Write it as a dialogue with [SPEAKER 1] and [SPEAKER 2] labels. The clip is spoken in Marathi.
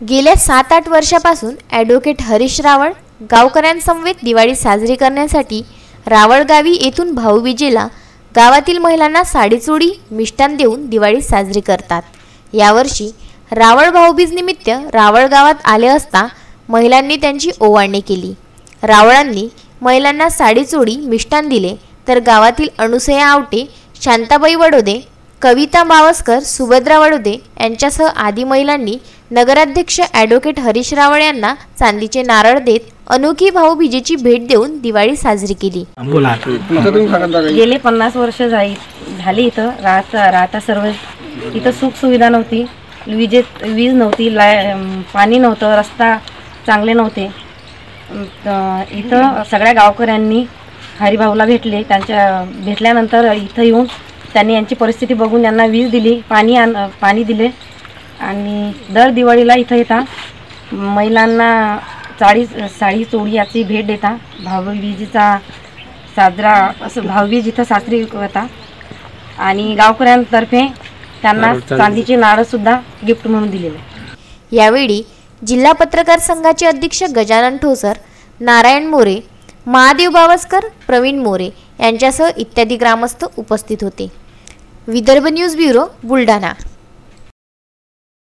[SPEAKER 1] गेल्या 7-8 वर्षापासून ॲडव्होकेट हरीश रावळ गावकऱ्यांसमवेत दिवाळी साजरी करण्यासाठी रावळ गावी येथून भाऊबीजेला गावातील महिलांना साडीचोळी मिष्टान देऊन दिवाळी साजरी करतात। यावर्षी रावळ भाऊबीज निमित्त रावळ गावात आले असता महिलांनी त्यांची ओवाळणी केली। रावळांनी महिलांना साडीचोळी मिष्टान दिले, तर गावातील अनुसया आवटे, शांताबाई वडोदे, कविता बावस्कर, सुभद्रा वडोदे यांच्यासह आदी महिलांनी नगराध्यक्ष ॲडव्होकेट हरीश रावळ यांना चांदीचे नारळ देत अनोखी भाऊबीजेची भेट देऊन दिवाळी साजरी केली।
[SPEAKER 2] गेले 50 वर्ष झाली इथं राहता सर्व इथं सुख सुविधा नव्हती, वीज नव्हती, पाणी नव्हतं, रस्ता चांगले नव्हते। इथं सगळ्या गावकऱ्यांनी हरिभाऊला भेटले। त्यांच्या भेटल्यानंतर इथं येऊन त्यांनी यांची परिस्थिती बघून यांना वीज दिली, पाणी दिले आणि दर दिवाळीला इथं येता महिलांना साडी चोळी याची भेट देता। भाऊबीजेचा साजरा असं भाऊबीज इथं साजरी होता आणि गावकऱ्यांतर्फे त्यांना चांदीचे नारळ सुद्धा गिफ्ट म्हणून दिलेले।
[SPEAKER 1] यावेळी जिल्हा पत्रकार संघाचे अध्यक्ष गजानन ठोसर, नारायण मोरे, महादेव बावस्कर, प्रवीण मोरे यांच्यासह इत्यादी ग्रामस्थ उपस्थित होते। Vidarbha news bureau, Buldhana.